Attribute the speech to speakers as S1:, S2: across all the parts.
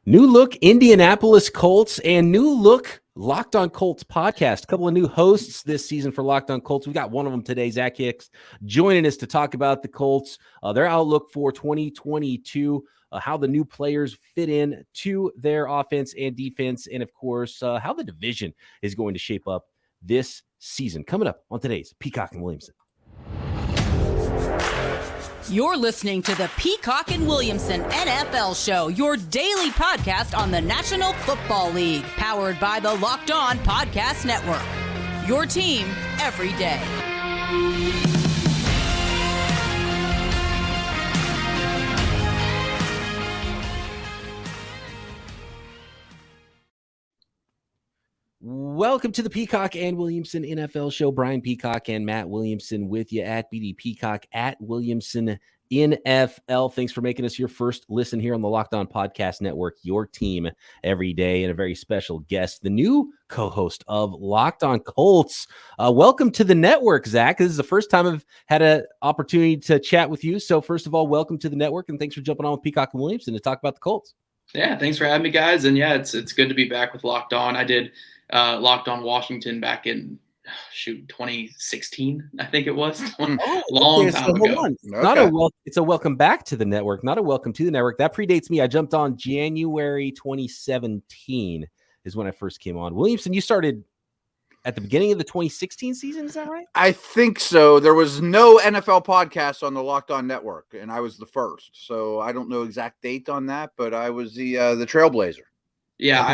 S1: New look Indianapolis Colts and new look Locked On Colts podcast. A couple of new hosts this season for Locked On Colts. We got one of them today, Zach Hicks, joining us to talk about the Colts, their outlook for 2022, how the new players fit in to their offense and defense, and of course, how the division is going to shape up this season. Coming up on today's Peacock and Williamson.
S2: You're listening to the Peacock and Williamson NFL Show, your daily podcast on the National Football League, powered by the Locked On Podcast Network. Your team every day.
S1: Welcome to the Peacock and Williamson NFL Show. Brian Peacock and Matt Williamson with you at BD Peacock at Williamson NFL. Thanks for making us your first listen here on the Locked On Podcast Network, your team every day, and a very special guest, the new co-host of Locked On Colts. Welcome to the network, Zach. This is the first time I've had an opportunity to chat with you. So first of all, welcome to the network, and thanks for jumping on with Peacock and Williamson to talk about the Colts.
S3: Yeah, thanks for having me, guys. And yeah, it's good to be back with Locked On. I did Locked On Washington back in 2016, I think it was. Long time ago.
S1: It's a welcome back to the network, not a welcome to the network. That predates me. I jumped on January 2017 is when I first came on. Williamson, you started at the beginning of the 2016 season, is that right?
S4: I think so. There was no NFL podcast on the Locked On Network, and I was the first. So I don't know exact date on that, but I was the trailblazer.
S3: Yeah,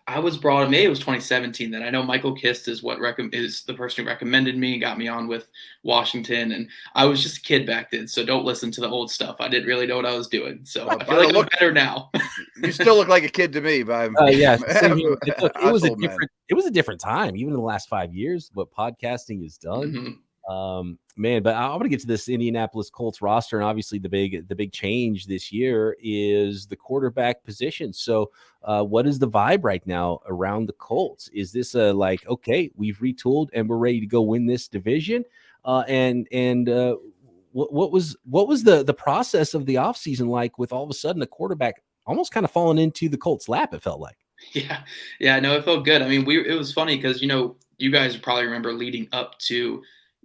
S3: I was brought. Maybe it was 2017. Then I know Michael Kist is is the person who recommended me and got me on with Washington. And I was just a kid back then, so don't listen to the old stuff. I didn't really know what I was doing, so I feel like I'm better now.
S4: You still look like a kid to me, but
S1: yeah, it was a different time. Even in the last 5 years, what podcasting has done.
S3: Mm-hmm.
S1: Man, but I want to get to this Indianapolis Colts roster, and obviously the big change this year is the quarterback position. So, what is the vibe right now around the Colts? Is this okay, we've retooled and we're ready to go win this division? What was the process of the offseason like with all of a sudden the quarterback almost kind of falling into the Colts' lap? It felt like.
S3: Yeah, no, it felt good. I mean, it was funny because you guys probably remember leading up to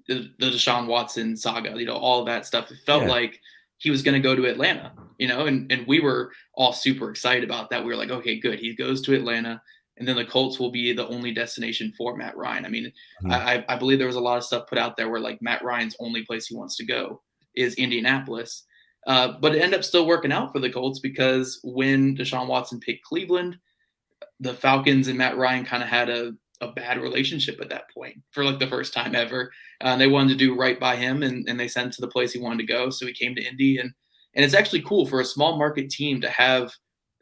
S3: the Deshaun Watson saga, all of that stuff. It felt like he was going to go to Atlanta, and we were all super excited about that. We were like, okay, good. He goes to Atlanta, and then the Colts will be the only destination for Matt Ryan. I mean, I believe there was a lot of stuff put out there where like Matt Ryan's only place he wants to go is Indianapolis. But it ended up still working out for the Colts because when Deshaun Watson picked Cleveland, the Falcons and Matt Ryan kind of had a bad relationship at that point for like the first time ever. They wanted to do right by him and they sent him to the place he wanted to go. So he came to Indy and it's actually cool for a small market team to have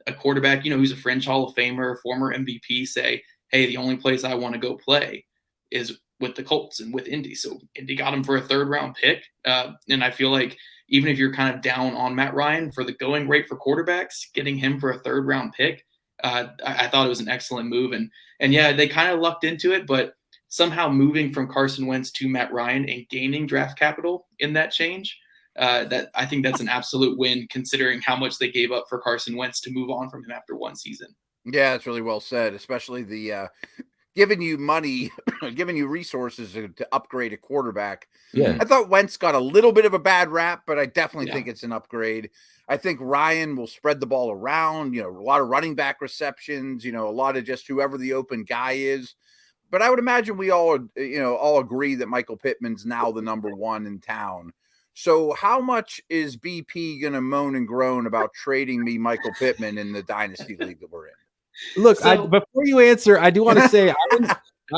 S3: a quarterback, who's a fringe Hall of Famer, former MVP say, hey, the only place I want to go play is with the Colts and with Indy. So Indy got him for a 3rd round pick. And I feel like even if you're kind of down on Matt Ryan for the going rate for quarterbacks, getting him for a 3rd round pick, I thought it was an excellent move. And yeah, they kind of lucked into it, but somehow moving from Carson Wentz to Matt Ryan and gaining draft capital in that change, that I think that's an absolute win considering how much they gave up for Carson Wentz to move on from him after one season.
S4: Yeah, it's really well said, especially the giving you money, giving you resources to upgrade a quarterback.
S1: Yeah,
S4: I thought Wentz got a little bit of a bad rap, but I definitely think it's an upgrade. I think Ryan will spread the ball around, a lot of running back receptions, a lot of just whoever the open guy is. But I would imagine we all agree that Michael Pittman's now the number one in town. So how much is BP going to moan and groan about trading me Michael Pittman in the Dynasty League that we're in?
S1: Look, before you answer, I do want to say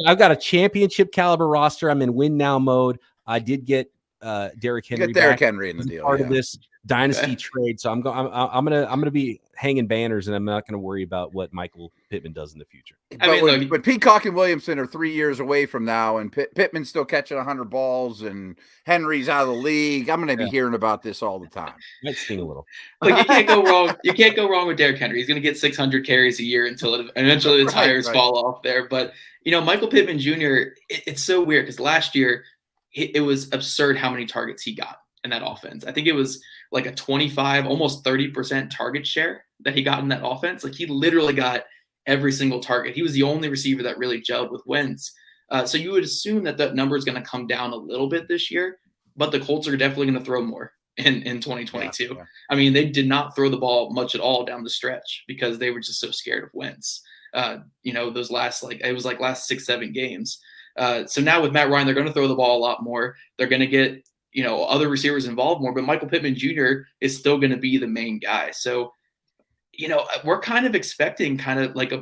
S1: I've got a championship caliber roster. I'm in win now mode. I did get Derrick Henry.
S4: Get Derrick Henry in the deal.
S1: Part of this dynasty trade, so I'm gonna be hanging banners, and I'm not gonna worry about what Michael Pittman does in the future.
S4: But Peacock and Williamson are 3 years away from now, and Pittman's still catching 100 balls, and Henry's out of the league. I'm gonna be hearing about this all the time.
S1: Might sting a little.
S3: Look, you can't go wrong. You can't go wrong with Derrick Henry. He's gonna get 600 carries a year until eventually the tires fall off there. But Michael Pittman Jr. It's so weird because last year it was absurd how many targets he got in that offense. I think it was like a 25, almost 30% target share that he got in that offense. Like he literally got every single target. He was the only receiver that really gelled with Wentz. So you would assume that that number is going to come down a little bit this year, but the Colts are definitely going to throw more in 2022. Yeah. I mean, they did not throw the ball much at all down the stretch because they were just so scared of Wentz. Those last, it was like last 6-7 games. So now with Matt Ryan, they're going to throw the ball a lot more. They're going to get, other receivers involved more, but Michael Pittman Jr. is still going to be the main guy. So, we're kind of expecting kind of like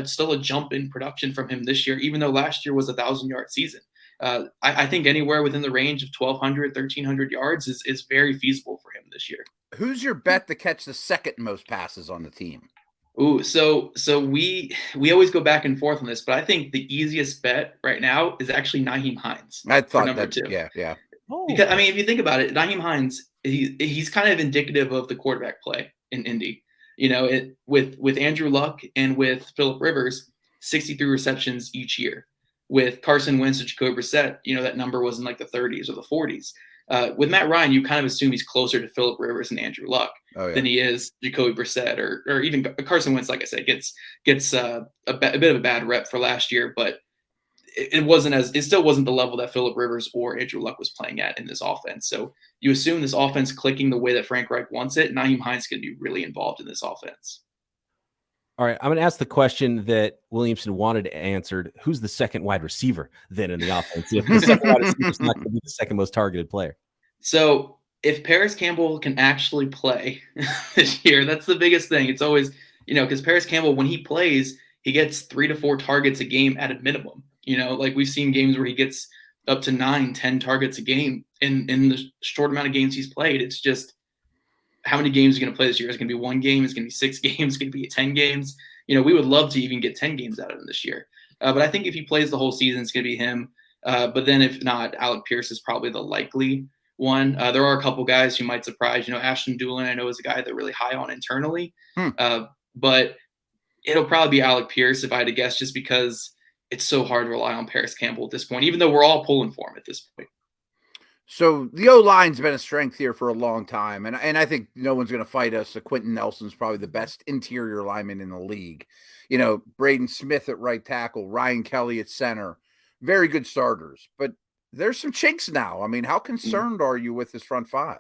S3: still a jump in production from him this year, even though last year was a 1,000-yard season. I think anywhere within the range of 1,200, 1,300 yards is very feasible for him this year.
S4: Who's your bet to catch the second most passes on the team?
S3: Ooh, so we always go back and forth on this, but I think the easiest bet right now is actually Nyheim Hines.
S4: I thought number 2. Yeah.
S3: Because if you think about it, Nyheim Hines, he's kind of indicative of the quarterback play in Indy. With Andrew Luck and with Phillip Rivers, 63 receptions each year. With Carson Wentz and Jacoby Brissett, that number was in like the 30s or the 40s. With Matt Ryan, you kind of assume he's closer to Phillip Rivers and Andrew Luck than he is Jacoby Brissett or even Carson Wentz. Like I said, gets a bit of a bad rep for last year, but it still wasn't the level that Phillip Rivers or Andrew Luck was playing at in this offense. So you assume this offense clicking the way that Frank Reich wants it, Nyheim Hines can be really involved in this offense.
S1: All right, I'm going to ask the question that Williamson wanted answered. Who's the second wide receiver then in the offense? If the second wide receiver is not going to be the second most targeted player.
S3: So if Paris Campbell can actually play this year, that's the biggest thing. It's always, because Paris Campbell, when he plays, he gets 3 to 4 targets a game at a minimum. Like we've seen games where he gets up to 9-10 targets a game in the short amount of games he's played. It's just, how many games are going to play this year? Is it going to be 1 game? Is it going to be 6 games? Is it going to be 10 games? We would love to even get 10 games out of him this year. But I think if he plays the whole season, it's going to be him. But then if not, Alec Pierce is probably the likely one. There are a couple guys who might surprise. Ashton Doolin, I know, is a guy they're really high on internally. But it'll probably be Alec Pierce if I had to guess, just because it's so hard to rely on Paris Campbell at this point, even though we're all pulling for him at this point.
S4: So the O-line's been a strength here for a long time, and I think no one's going to fight us. Quentin Nelson's probably the best interior lineman in the league. Braden Smith at right tackle, Ryan Kelly at center, very good starters. But there's some chinks now. I mean, how concerned are you with this front five?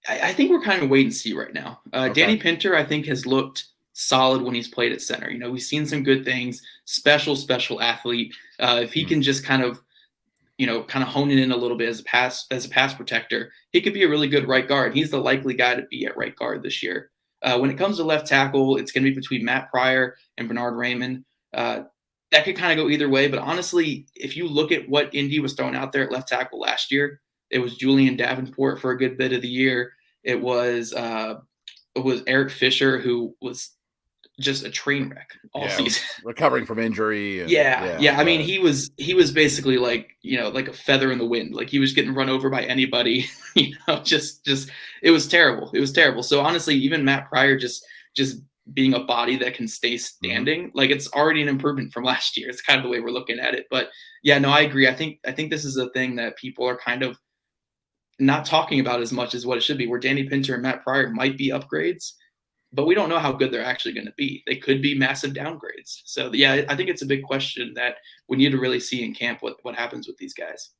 S3: I think we're kind of wait and see right now. Danny Pinter, I think, has looked solid when he's played at center. We've seen some good things. Special athlete. If he can just kind of hone it in a little bit as a pass protector, he could be a really good right guard. He's the likely guy to be at right guard this year. When it comes to left tackle, it's going to be between Matt Pryor and Bernard Raymond. That could kind of go either way. But honestly, if you look at what Indy was throwing out there at left tackle last year, it was Julian Davenport for a good bit of the year. It was Eric Fisher, who was just a train wreck all season,
S4: recovering from injury.
S3: I mean, he was basically like a feather in the wind. Like he was getting run over by anybody. Just it was terrible. It was terrible. So honestly, even Matt Pryor just being a body that can stay standing, like it's already an improvement from last year. It's kind of the way we're looking at it. But yeah, no, I agree. I think this is a thing that people are kind of not talking about as much as what it should be. Where Danny Pinter and Matt Pryor might be upgrades, but we don't know how good they're actually going to be. They could be massive downgrades. So yeah, I think it's a big question that we need to really see in camp what happens with these guys.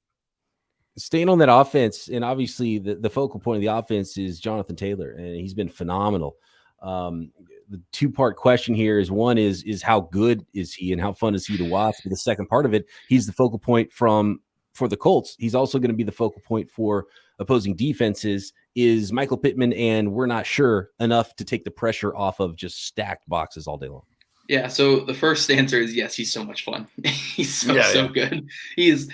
S1: Staying on that offense, and obviously the focal point of the offense is Johnathan Taylor, and he's been phenomenal. The 2-part question here is, one is how good is he and how fun is he to watch? But the second part of it, he's the focal point for the Colts. He's also going to be the focal point for opposing defenses. Is Michael Pittman, and we're not sure enough to take the pressure off of just stacked boxes all day long?
S3: Yeah, so the first answer is yes, he's so much fun. He's so good. He is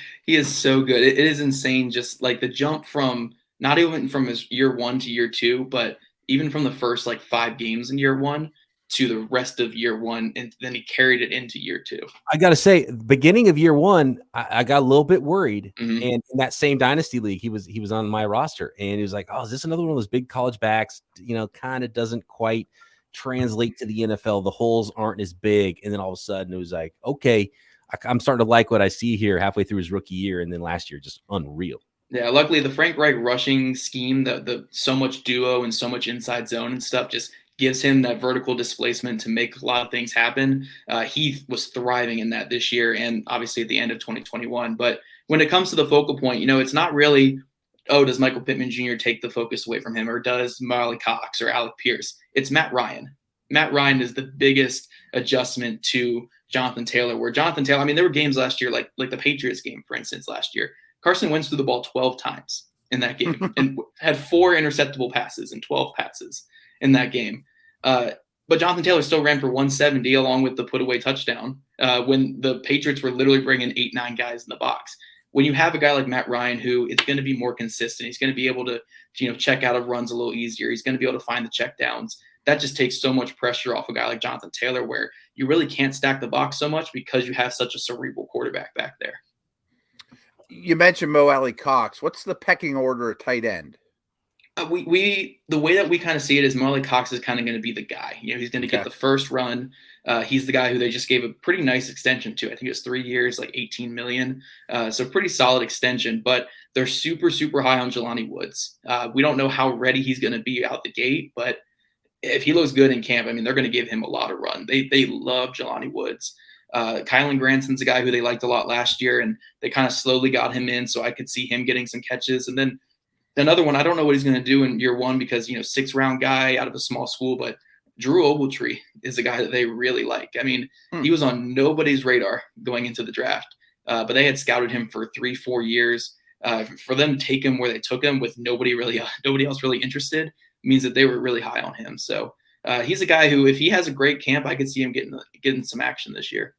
S3: so good. It is insane, just like the jump from not even from his year 1 to year 2, but even from the first 5 games in year 1 to the rest of year 1, and then he carried it into year 2.
S1: I got to say, beginning of year 1, I got a little bit worried. And in that same dynasty league, he was on my roster, and he was like, "Oh, is this another one of those big college backs? Kind of doesn't quite translate to the NFL. The holes aren't as big." And then all of a sudden, it was like, okay, I'm starting to like what I see here halfway through his rookie year, and then last year, just unreal.
S3: Yeah, luckily the Frank Reich rushing scheme, the so much duo and so much inside zone and stuff just gives him that vertical displacement to make a lot of things happen. He was thriving in that this year and obviously at the end of 2021. But when it comes to the focal point, it's not really, oh, does Michael Pittman Jr. take the focus away from him, or does Marley Cox or Alec Pierce? It's Matt Ryan. Matt Ryan is the biggest adjustment to Johnathan Taylor, where Johnathan Taylor, I mean, there were games last year, like the Patriots game, for instance, last year. Carson Wentz threw the ball 12 times in that game and had 4 interceptable passes and 12 passes in that game. But Johnathan Taylor still ran for 170 along with the put-away touchdown when the Patriots were literally bringing 8-9 guys in the box. When you have a guy like Matt Ryan who is going to be more consistent, he's going to be able to check out of runs a little easier. He's going to be able to find the check downs. That just takes so much pressure off a guy like Johnathan Taylor, where you really can't stack the box so much because you have such a cerebral quarterback back there.
S4: You mentioned Mo Alley Cox. What's the pecking order at tight end?
S3: The way that we kind of see it is Marley Cox is kind of going to be the guy. He's going to get the first run. He's the guy who they just gave a pretty nice extension to. I think it was 3 years, like $18 million. So pretty solid extension. But they're super, super high on Jelani Woods. We don't know how ready he's going to be out the gate, but if he looks good in camp, I mean, they're going to give him a lot of run. They love Jelani Woods. Kylan Granson's a guy who they liked a lot last year, and they kind of slowly got him in, so I could see him getting some catches. And then another one, I don't know what he's going to do in year one because, 6th-round guy out of a small school, but Drew Ogletree is a guy that they really like. I mean, he was on nobody's radar going into the draft, but they had scouted him for 3-4 years. For them to take him where they took him with nobody else really interested means that they were really high on him. So he's a guy who, if he has a great camp, I could see him getting some action this year.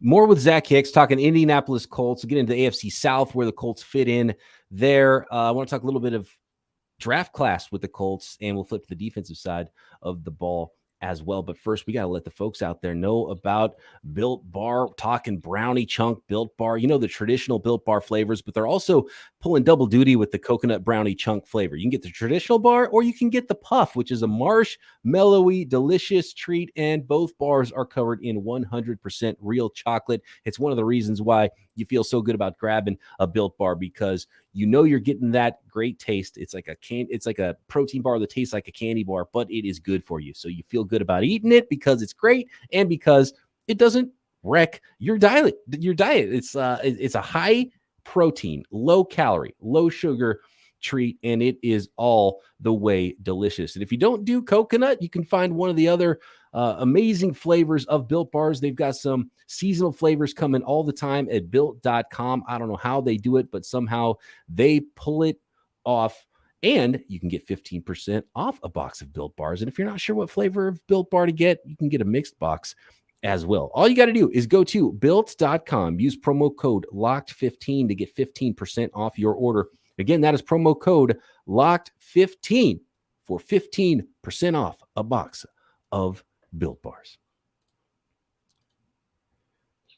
S1: More with Zach Hicks, talking Indianapolis Colts. We'll get into the AFC South, where the Colts fit in there. I want to talk a little bit of draft class with the Colts, and we'll flip to the defensive side of the ball as well. But first, we got to let the folks out there know about Built Bar, talking brownie chunk Built Bar. The traditional Built Bar flavors, but they're also pulling double duty with the coconut brownie chunk flavor. You can get the traditional bar, or you can get the puff, which is a marshmallowy, delicious treat. And both bars are covered in 100% real chocolate. It's one of the reasons why you feel so good about grabbing a Built Bar, because you're getting that great taste. It's like a protein bar that tastes like a candy bar, but it is good for you. So you feel good about eating it because it's great and because it doesn't wreck your diet. It's a high protein, low calorie, low sugar treat, and it is all the way delicious. And if you don't do coconut, you can find one of the other amazing flavors of Built Bars. They've got some seasonal flavors coming all the time at built.com. I don't know how they do it, but somehow they pull it off. And you can get 15% off a box of Built Bars. And if you're not sure what flavor of Built Bar to get, you can get a mixed box as well. All you got to do is go to built.com, use promo code LOCKED15 to get 15% off your order. Again, that is promo code LOCKED15 for 15% off a box of Built Bars.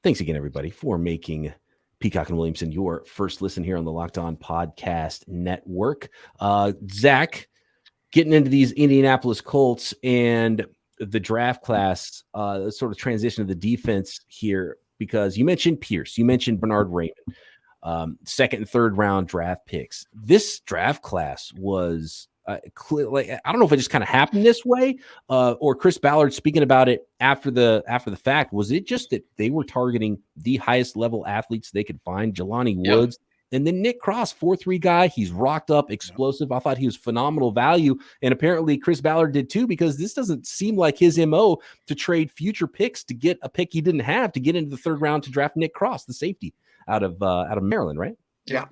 S1: Thanks again, everybody, for making Peacock and Williamson your first listen here on the Locked On Podcast Network. Zach, getting into these Indianapolis Colts and the draft class, sort of transition to the defense here, because you mentioned Pierce, you mentioned Bernard Raymond, 2nd and 3rd round draft picks. This draft class was I don't know if it just kind of happened this way, or Chris Ballard speaking about it after the fact. Was it just that they were targeting the highest level athletes they could find? Jelani Woods, and then Nick Cross, 4.3 guy. He's rocked up, explosive. I thought he was phenomenal value, and apparently Chris Ballard did too, because this doesn't seem like his MO to trade future picks to get a pick he didn't have to get into the 3rd round to draft Nick Cross, the safety out of Maryland, right?
S3: Yeah.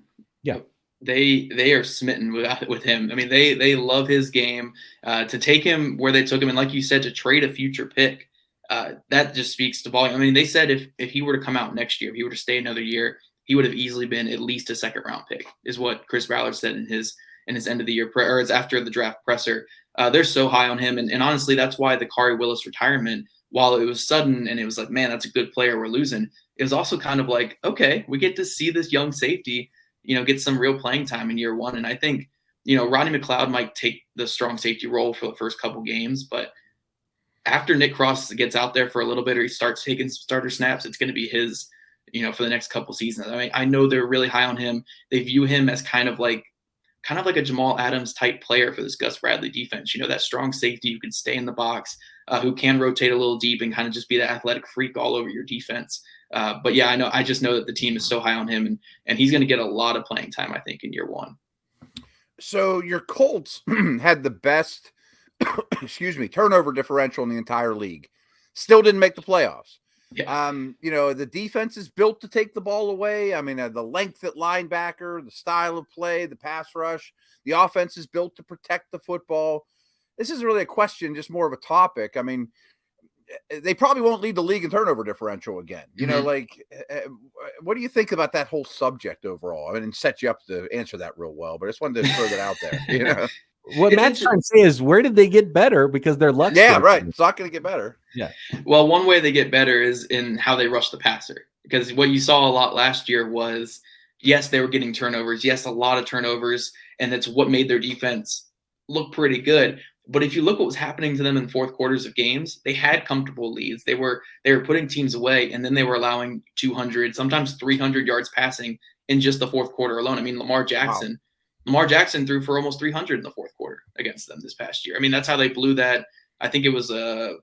S1: They
S3: are smitten with him. I mean, they love his game. To take him where they took him, and like you said, to trade a future pick, that just speaks to volume. I mean, they said if he were to come out next year, if he were to stay another year, he would have easily been at least a 2nd round pick, is what Chris Ballard said in his end of the year or it's after the draft presser. They're so high on him, and honestly, that's why the Kari Willis retirement, while it was sudden and it was like, man, that's a good player we're losing, it was also kind of like, okay, we get to see this young safety get some real playing time in year one. And I think, Rodney McLeod might take the strong safety role for the first couple games, but after Nick Cross gets out there for a little bit, or he starts taking starter snaps, it's going to be his for the next couple seasons. I mean, I know they're really high on him. They view him as kind of like a Jamal Adams type player for this Gus Bradley defense. That strong safety who can stay in the box, who can rotate a little deep and kind of just be the athletic freak all over your defense. But yeah, I just know that the team is so high on him, and he's going to get a lot of playing time, I think, in year one.
S4: So your Colts had the best, turnover differential in the entire league. Still didn't make the playoffs.
S3: Yeah.
S4: The defense is built to take the ball away. I mean, the length at linebacker, the style of play, the pass rush, the offense is built to protect the football. This isn't really a question, just more of a topic. I mean, they probably won't lead the league in turnover differential again. What do you think about that whole subject overall? I mean, it set you up to answer that real well, but I just wanted to throw that out there.
S1: What Matt's trying to say is, where did they get better? Because their luck.
S4: Yeah, right. It's not going to get better.
S1: Yeah.
S3: Well, one way they get better is in how they rush the passer. Because what you saw a lot last year was, yes, they were getting turnovers. Yes, a lot of turnovers. And that's what made their defense look pretty good. But if you look what was happening to them in fourth quarters of games, they had comfortable leads. They were putting teams away, and then they were allowing 200, sometimes 300 yards passing in just the fourth quarter alone. I mean, Lamar Jackson threw for almost 300 in the fourth quarter against them this past year. I mean, that's how they blew that. I think it was I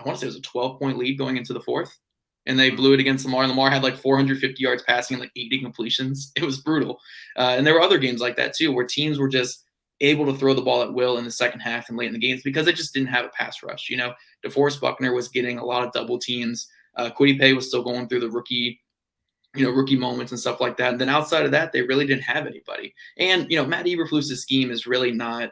S3: want to say it was a 12-point lead going into the fourth, and they blew it against Lamar. Lamar had like 450 yards passing and like 80 completions. It was brutal. And there were other games like that too, where teams were just able to throw the ball at will in the second half and late in the games because they just didn't have a pass rush. DeForest Buckner was getting a lot of double teams. Kwity Paye was still going through the rookie moments and stuff like that. And then outside of that, they really didn't have anybody. And, Matt Eberflus's scheme is really not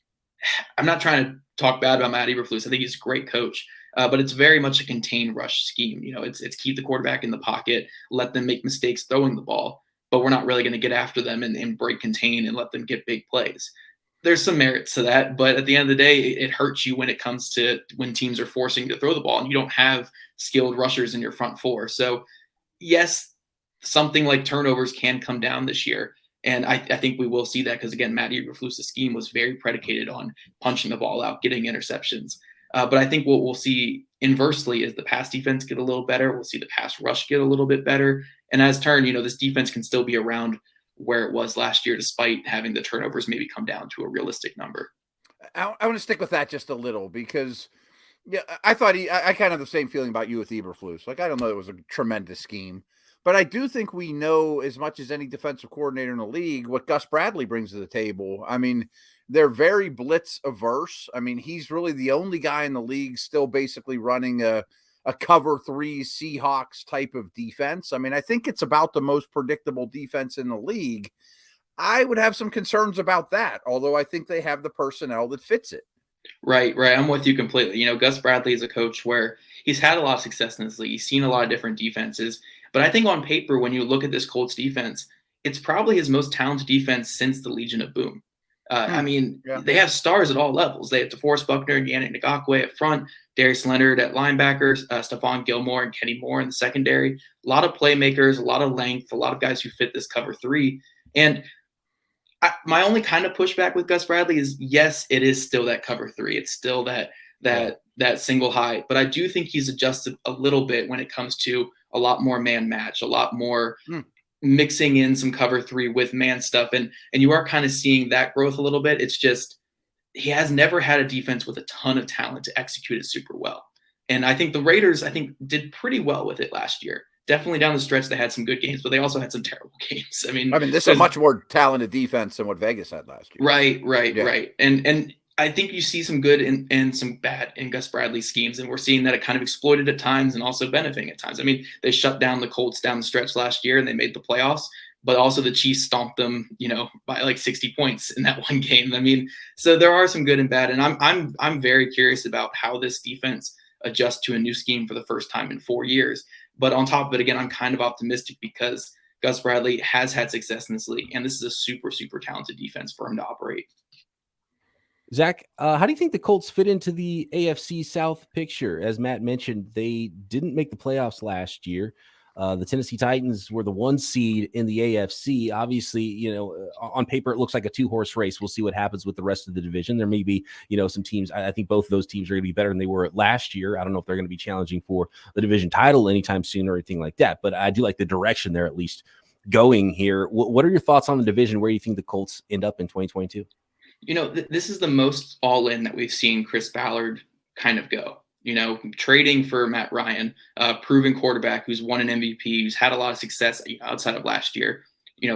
S3: – I'm not trying to talk bad about Matt Eberflus. I think he's a great coach. But it's very much a contain rush scheme. It's keep the quarterback in the pocket, let them make mistakes throwing the ball, but we're not really going to get after them and break contain and let them get big plays. There's some merits to that, but at the end of the day, it hurts you when it comes to when teams are forcing to throw the ball and you don't have skilled rushers in your front four. So yes, something like turnovers can come down this year. And I think we will see that because, again, Matt Eberflus's scheme was very predicated on punching the ball out, getting interceptions. But I think what we'll see inversely is the pass defense get a little better. We'll see the pass rush get a little bit better. And as turn, this defense can still be around where it was last year, despite having the turnovers maybe come down to a realistic number.
S4: I want to stick with that just a little because I thought I kind of have the same feeling about you with Eberflus. Like, I don't know, it was a tremendous scheme, but I do think we know as much as any defensive coordinator in the league what Gus Bradley brings to the table. I mean, they're very blitz averse. I mean, he's really the only guy in the league still basically running a cover 3 Seahawks type of defense. I mean, I think it's about the most predictable defense in the league. I would have some concerns about that, although I think they have the personnel that fits it.
S3: Right. I'm with you completely. Gus Bradley is a coach where he's had a lot of success in this league. He's seen a lot of different defenses. But I think on paper, when you look at this Colts defense, it's probably his most talented defense since the Legion of Boom. They have stars at all levels. They have DeForest Buckner and Yannick Ngakoue up front, Darius Leonard at linebackers, Stephon Gilmore and Kenny Moore in the secondary. A lot of playmakers, a lot of length, a lot of guys who fit this cover 3. And my only kind of pushback with Gus Bradley is, yes, it is still that cover 3. It's still that single high. But I do think he's adjusted a little bit when it comes to a lot more man match, a lot more mixing in some cover 3 with man stuff. And you are kind of seeing that growth a little bit. It's just he has never had a defense with a ton of talent to execute it super well. And I think the Raiders, did pretty well with it last year. Definitely down the stretch, they had some good games, but they also had some terrible games. I mean,
S4: this is a much more talented defense than what Vegas had last year.
S3: Right. And I think you see some good and some bad in Gus Bradley's schemes, and we're seeing that it kind of exploited at times and also benefiting at times. I mean, they shut down the Colts down the stretch last year and they made the playoffs, but also the Chiefs stomped them, by like 60 points in that one game. I mean, so there are some good and bad, and I'm very curious about how this defense adjusts to a new scheme for the first time in 4 years. But on top of it, again, I'm kind of optimistic because Gus Bradley has had success in this league, and this is a super, super talented defense for him to operate.
S1: Zach, how do you think the Colts fit into the AFC South picture? As Matt mentioned, they didn't make the playoffs last year. The Tennessee Titans were the 1 seed in the AFC. Obviously, on paper, it looks like a 2-horse race. We'll see what happens with the rest of the division. There may be, some teams. I think both of those teams are going to be better than they were last year. I don't know if they're going to be challenging for the division title anytime soon or anything like that, but I do like the direction they're at least going here. What are your thoughts on the division? Where do you think the Colts end up in 2022?
S3: This is the most all-in that we've seen Chris Ballard kind of go. Trading for Matt Ryan, proven quarterback who's won an MVP, who's had a lot of success outside of last year.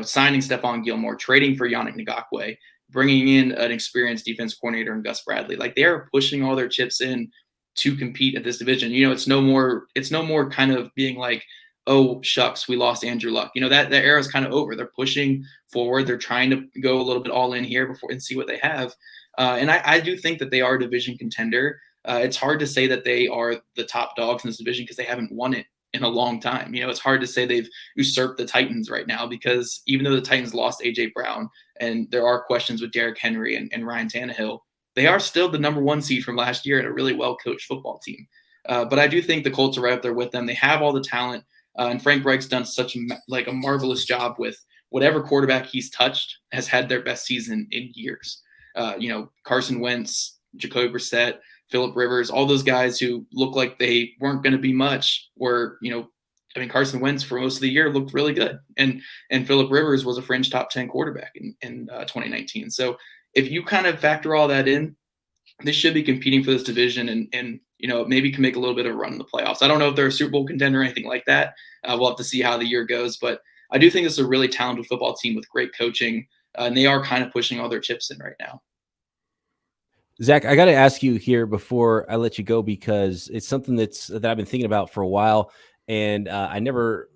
S3: Signing Stephon Gilmore, trading for Yannick Ngakoue, bringing in an experienced defense coordinator in Gus Bradley. Like, they are pushing all their chips in to compete at this division. It's no more kind of being like, oh, shucks, we lost Andrew Luck. That era is kind of over. They're pushing forward. They're trying to go a little bit all in here before and see what they have. And I do think that they are a division contender. It's hard to say that they are the top dogs in this division because they haven't won it in a long time. It's hard to say they've usurped the Titans right now, because even though the Titans lost A.J. Brown and there are questions with Derrick Henry and Ryan Tannehill, they are still the number 1 seed from last year and a really well-coached football team. But I do think the Colts are right up there with them. They have all the talent. And Frank Reich's done such a marvelous job with whatever quarterback he's touched has had their best season in years. Carson Wentz, Jacoby Brissett, Phillip Rivers, all those guys who look like they weren't going to be much were, Carson Wentz for most of the year looked really good. And Phillip Rivers was a fringe top 10 quarterback in 2019. So if you kind of factor all that in, they should be competing for this division and maybe can make a little bit of a run in the playoffs. I don't know if they're a Super Bowl contender or anything like that. We'll have to see how the year goes, but I do think this is a really talented football team with great coaching, and they are kind of pushing all their chips in right now.
S1: Zach, I got to ask you here before I let you go, because it's something that I've been thinking about for a while, and I never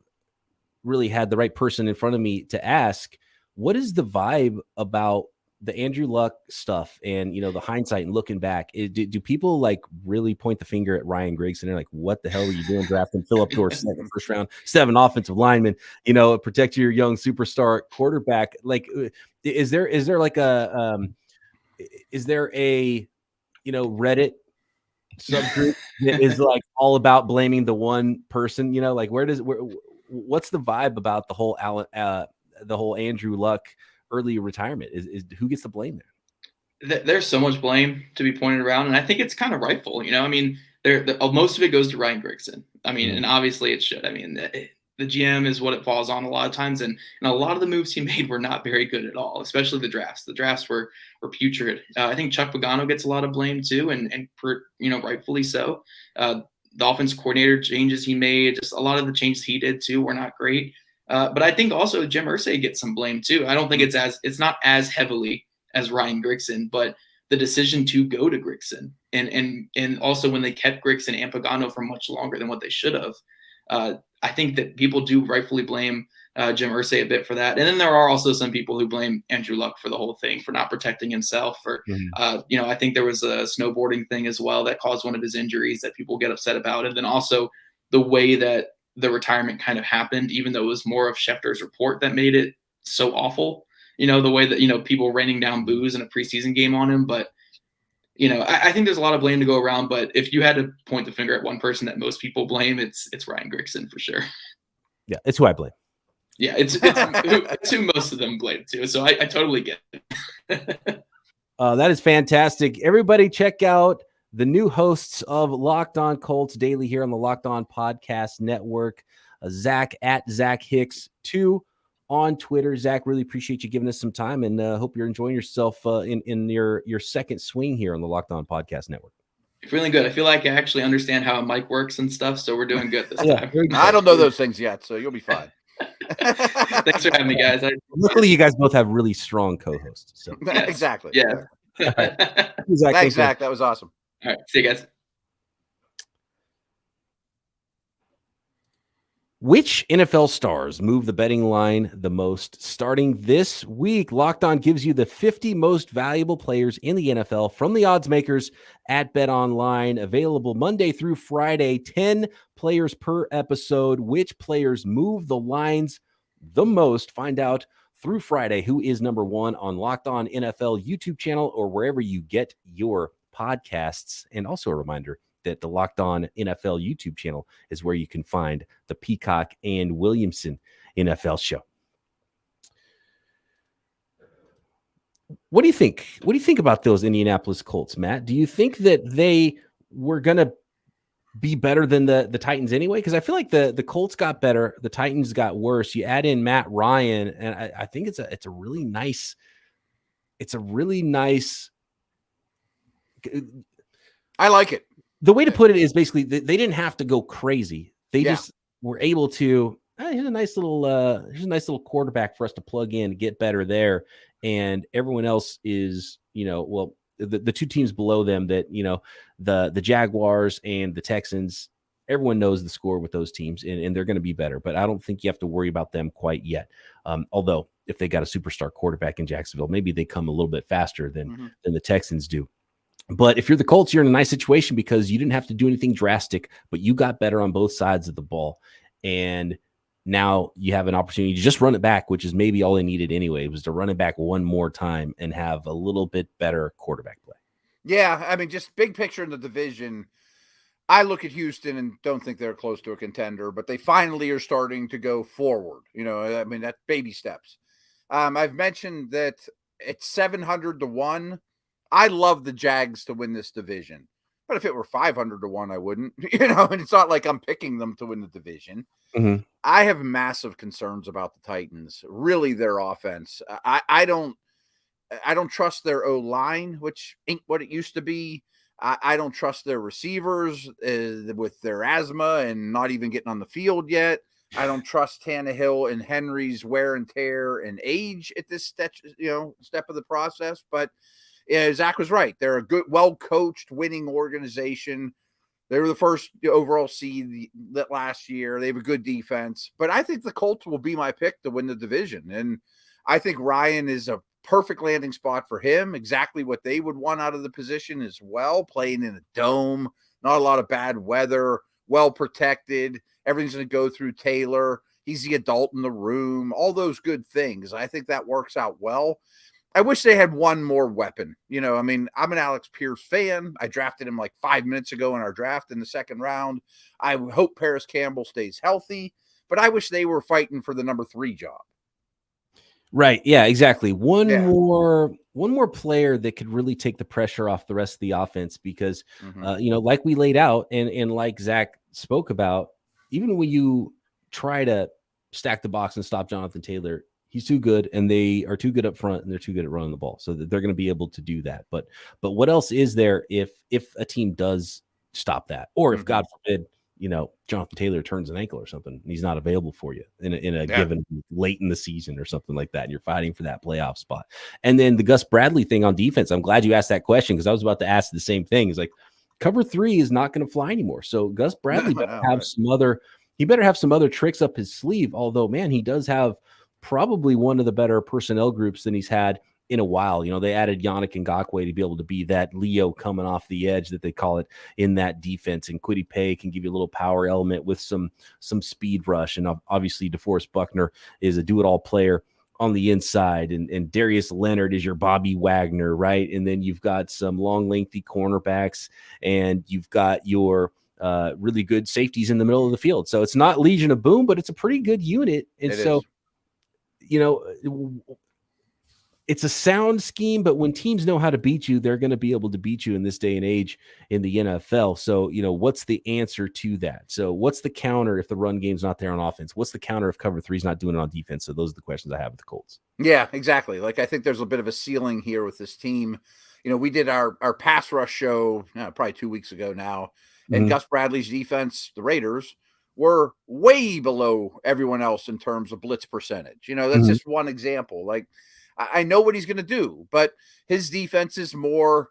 S1: really had the right person in front of me to ask. What is the vibe about the Andrew Luck stuff and, the hindsight and looking back? Do people like really point the finger at Ryan Griggs and they're like, what the hell were you doing drafting Phillip Dorsett in the first round, 7 offensive linemen, protect your young superstar quarterback? Like, is there like a Reddit subgroup that is like all about blaming the one person, like what's the vibe about the whole Andrew Luck early retirement? Is who gets the blame there?
S3: There's so much blame to be pointed around, and I think it's kind of rightful. Most of it goes to Ryan Grigson. And obviously it should. The GM is what it falls on a lot of times, and a lot of the moves he made were not very good at all, especially the drafts. The drafts were putrid. I think Chuck Pagano gets a lot of blame too, and rightfully so. The offense coordinator changes he made, just a lot of the changes he did too, were not great. But I think also Jim Irsay gets some blame too. I don't think it's not as heavily as Ryan Grigson, but the decision to go to Grigson and also when they kept Grigson and Pagano for much longer than what they should have. I think that people do rightfully blame Jim Irsay a bit for that. And then there are also some people who blame Andrew Luck for the whole thing, for not protecting himself. I think there was a snowboarding thing as well that caused one of his injuries that people get upset about. And then also the way that the retirement kind of happened, even though it was more of Schefter's report that made it so awful, the way that, people raining down booze in a preseason game on him. But, I think there's a lot of blame to go around, but if you had to point the finger at one person that most people blame, it's Ryan Grigson for sure.
S1: Yeah. It's who I blame.
S3: Yeah. It's who most of them blame too. So I totally get it.
S1: That is fantastic. Everybody check out the new hosts of Locked On Colts Daily here on the Locked On Podcast Network. Zach at Zach Hicks 2 on Twitter. Zach, really appreciate you giving us some time, and hope you're enjoying yourself in your second swing here on the Locked On Podcast Network.
S3: Feeling good. I feel like I actually understand how a mic works and stuff, so we're doing good this time.
S4: I don't know those things yet, so you'll be fine.
S3: Thanks for having me, guys.
S1: Luckily, you guys both have really strong co-hosts. So.
S3: Yes.
S4: Exactly.
S3: Yeah.
S1: Right.
S4: Thanks, Zach. That was awesome.
S3: All right. See you guys.
S1: Which NFL stars move the betting line the most? Starting this week, Locked On gives you the 50 most valuable players in the NFL from the odds makers at BetOnline. Available Monday through Friday, 10 players per episode. Which players move the lines the most? Find out through Friday who is number one on Locked On NFL YouTube channel or wherever you get your podcasts. And also a reminder, that the Locked On NFL YouTube channel is where you can find the Peacock and Williamson NFL Show. What do you think? What do you think about those Indianapolis Colts, Matt? Do you think that they were going to be better than the Titans anyway? Because I feel like the Colts got better, the Titans got worse. You add in Matt Ryan, and I think it's a really nice.
S4: I like it.
S1: The way to put it is basically they didn't have to go crazy. They just were able to. Here's a nice little quarterback for us to plug in, get better there, and everyone else is, the two teams below them that, the Jaguars and the Texans, everyone knows the score with those teams, and they're going to be better. But I don't think you have to worry about them quite yet. Although if they got a superstar quarterback in Jacksonville, maybe they come a little bit faster than the Texans do. But if you're the Colts, you're in a nice situation because you didn't have to do anything drastic, but you got better on both sides of the ball. And now you have an opportunity to just run it back, which is maybe all they needed anyway, was to run it back one more time and have a little bit better quarterback play.
S4: Yeah, I mean, just big picture in the division, I look at Houston and don't think they're close to a contender, but they finally are starting to go forward. I mean, that's baby steps. I've mentioned that it's 700-1. I love the Jags to win this division, but if it were 500-1, I wouldn't, and it's not like I'm picking them to win the division.
S1: Mm-hmm.
S4: I have massive concerns about the Titans, really their offense. I don't trust their O-line, which ain't what it used to be. I don't trust their receivers with their asthma and not even getting on the field yet. I don't trust Tannehill and Henry's wear and tear and age at this step of the process. But Zach was right. They're a good, well-coached, winning organization. They were the first overall seed that last year. They have a good defense. But I think the Colts will be my pick to win the division. And I think Ryan is a perfect landing spot for him, exactly what they would want out of the position as well, playing in a dome, not a lot of bad weather, well protected. Everything's going to go through Taylor. He's the adult in the room, all those good things. I think that works out well. I wish they had one more weapon. I mean, I'm an Alex Pierce fan. I drafted him like 5 minutes ago in our draft in the second round. I hope Paris Campbell stays healthy, but I wish they were fighting for the number 3 job.
S1: Right. Yeah, exactly. One more player that could really take the pressure off the rest of the offense because, like we laid out and like Zach spoke about, even when you try to stack the box and stop Johnathan Taylor, he's too good, and they are too good up front, and they're too good at running the ball, so that they're going to be able to do that. But what else is there if a team does stop that, or if God forbid, Johnathan Taylor turns an ankle or something, and he's not available for you in a given late in the season or something like that, and you're fighting for that playoff spot. And then the Gus Bradley thing on defense, I'm glad you asked that question because I was about to ask the same thing. It's like cover 3 is not going to fly anymore, so Gus Bradley better have some other tricks up his sleeve. Although, man, he does have probably one of the better personnel groups than he's had in a while. They added Yannick Ngakoue to be able to be that Leo coming off the edge that they call it in that defense. And Kwity Paye can give you a little power element with some speed rush. And obviously DeForest Buckner is a do-it-all player on the inside. And Darius Leonard is your Bobby Wagner, right? And then you've got some long, lengthy cornerbacks, and you've got your really good safeties in the middle of the field. So it's not Legion of Boom, but it's a pretty good unit. And so it's a sound scheme, but when teams know how to beat you, they're going to be able to beat you in this day and age in the NFL. So, what's the answer to that? So what's the counter if the run game's not there on offense? What's the counter if cover 3 is not doing it on defense? So those are the questions I have with the Colts.
S4: Yeah, exactly. Like, I think there's a bit of a ceiling here with this team. We did our pass rush show probably 2 weeks ago now, and Gus Bradley's defense, the Raiders, were way below everyone else in terms of blitz percentage. That's just one example. Like, I know what he's going to do, but his defense is more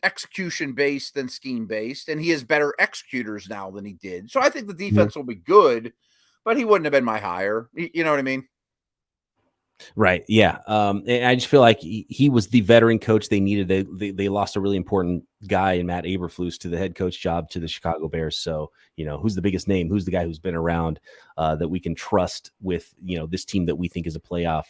S4: execution based than scheme based, and he has better executors now than he did. So I think the defense will be good, but he wouldn't have been my hire. You know what I mean?
S1: Right. Yeah. And I just feel like he was the veteran coach they needed. They lost a really important guy in Matt Eberflus to the head coach job to the Chicago Bears. So, who's the biggest name? Who's the guy who's been around that we can trust with, this team that we think is a playoff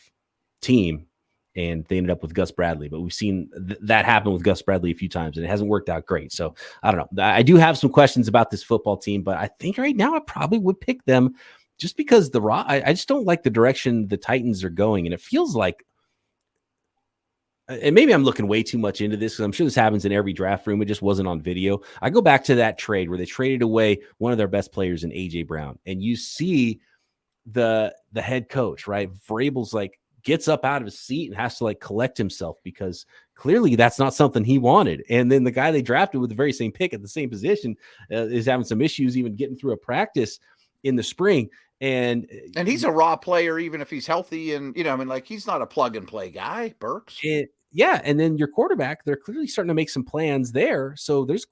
S1: team? and they ended up with Gus Bradley. But we've seen that happen with Gus Bradley a few times, and it hasn't worked out great. So I don't know. I do have some questions about this football team, but I think right now I probably would pick them just because I just don't like the direction the Titans are going, and it feels like, and maybe I'm looking way too much into this because I'm sure this happens in every draft room. It just wasn't on video. I go back to that trade where they traded away one of their best players in AJ Brown, and you see the head coach, right? Vrabel's like gets up out of his seat and has to like collect himself because clearly that's not something he wanted. And then the guy they drafted with the very same pick at the same position is having some issues even getting through a practice in the spring. And
S4: he's a raw player, even if he's healthy. And, he's not a plug and play guy, Burks.
S1: Yeah. And then your quarterback, they're clearly starting to make some plans there. So there's,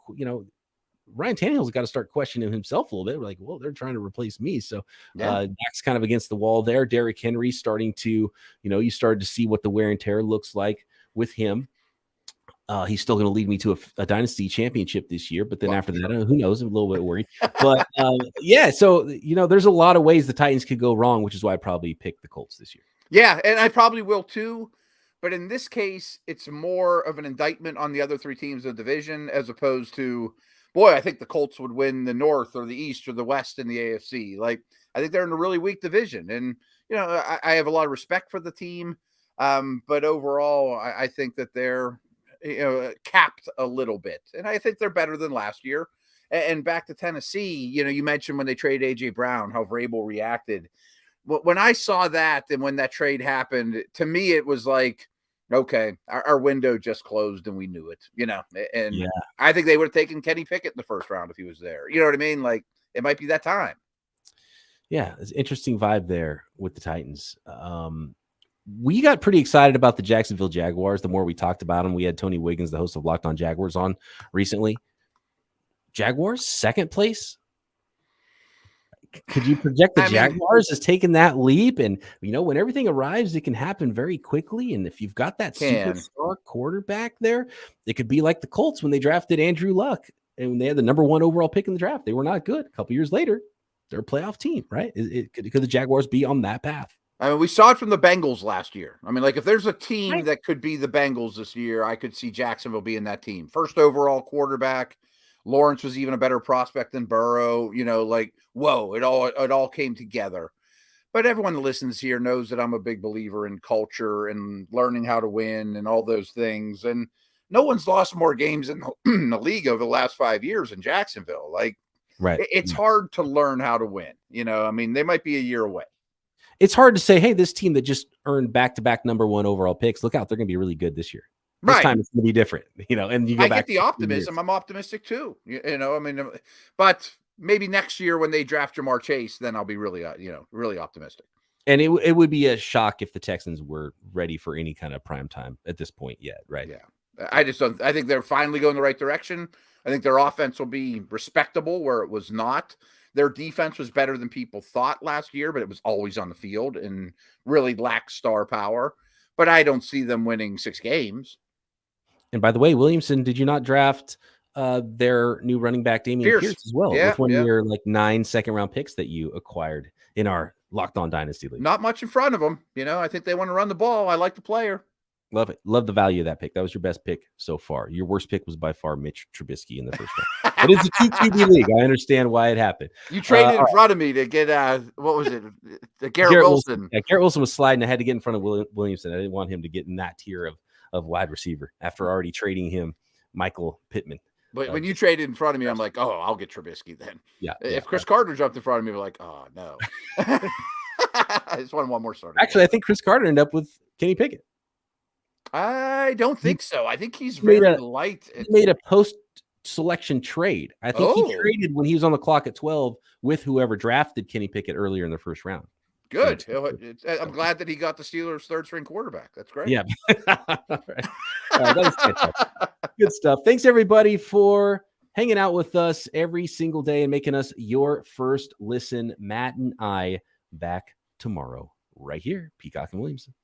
S1: Ryan Tannehill's got to start questioning himself a little bit. We're like, well, they're trying to replace me. So Dak's kind of against the wall there. Derrick Henry starting to, you started to see what the wear and tear looks like with him. He's still going to lead me to a dynasty championship this year. But then after that, who knows? I'm a little bit worried. But so, there's a lot of ways the Titans could go wrong, which is why I probably picked the Colts this year.
S4: Yeah, and I probably will too. But in this case, it's more of an indictment on the other three teams of the division as opposed to, boy, I think the Colts would win the North or the East or the West in the AFC. Like, I think they're in a really weak division. And, I have a lot of respect for the team. But overall, I think that they're, capped a little bit. And I think they're better than last year. And back to Tennessee, you mentioned when they traded AJ Brown, how Vrabel reacted. When I saw that and when that trade happened, to me, it was like, okay, our window just closed and we knew it, and I think they would have taken Kenny Pickett in the first round if he was there. You know what I mean? Like, it might be that time.
S1: Yeah, it's an interesting vibe there with the Titans. We got pretty excited about the Jacksonville Jaguars the more we talked about them. We had Tony Wiggins, the host of Locked On Jaguars, on recently. Jaguars, second place. Could you project the Jaguars as taking that leap? And, when everything arrives, it can happen very quickly. And if you've got that superstar quarterback there, it could be like the Colts when they drafted Andrew Luck and when they had the number 1 overall pick in the draft. They were not good. A couple years later, they're a playoff team, right? Could the Jaguars be on that path?
S4: We saw it from the Bengals last year. If there's a team that could be the Bengals this year, I could see Jacksonville being that team. First overall quarterback. Lawrence was even a better prospect than Burrow, whoa, it all came together. But everyone that listens here knows that I'm a big believer in culture and learning how to win and all those things. And no one's lost more games in the league over the last 5 years in Jacksonville. It's hard to learn how to win. They might be a year away.
S1: It's hard to say, hey, this team that just earned back-to-back number 1 overall picks, look out, they're going to be really good this year. This time it's going to be different, and you go back.
S4: I get the optimism. I'm optimistic too, but maybe next year when they draft Jamar Chase, then I'll be really, really optimistic.
S1: And it would be a shock if the Texans were ready for any kind of prime time at this point yet, right?
S4: Yeah. I think they're finally going the right direction. I think their offense will be respectable where it was not. Their defense was better than people thought last year, but it was always on the field and really lacked star power. But I don't see them winning 6 games.
S1: And by the way, Williamson, did you not draft their new running back, Damian Pierce as well?
S4: Yeah,
S1: with one of your 9 second-round picks that you acquired in our Locked On Dynasty League.
S4: Not much in front of them. I think they want to run the ball. I like the player.
S1: Love it. Love the value of that pick. That was your best pick so far. Your worst pick was by far Mitch Trubisky in the first round. But it's a 2 QB league. I understand why it happened.
S4: You traded in front of me to get what was it? Garrett Wilson.
S1: Yeah, Garrett Wilson was sliding. I had to get in front of Williamson. I didn't want him to get in that tier of wide receiver after already trading him Michael Pittman.
S4: But when you traded in front of me, I'm like, oh, I'll get Trubisky then.
S1: Yeah.
S4: If Chris Carter jumped in front of me, we're like, oh no. I just want one more starter.
S1: Actually, I think Chris Carter ended up with Kenny Pickett.
S4: I don't think so. I think he's very light.
S1: He made a post-selection trade. I think he traded when he was on the clock at 12 with whoever drafted Kenny Pickett earlier in the first round.
S4: Good. I'm glad that he got the Steelers' third-string quarterback. That's great.
S1: Yeah. Good stuff. Thanks, everybody, for hanging out with us every single day and making us your first listen. Matt and I back tomorrow right here, Peacock and Williamson.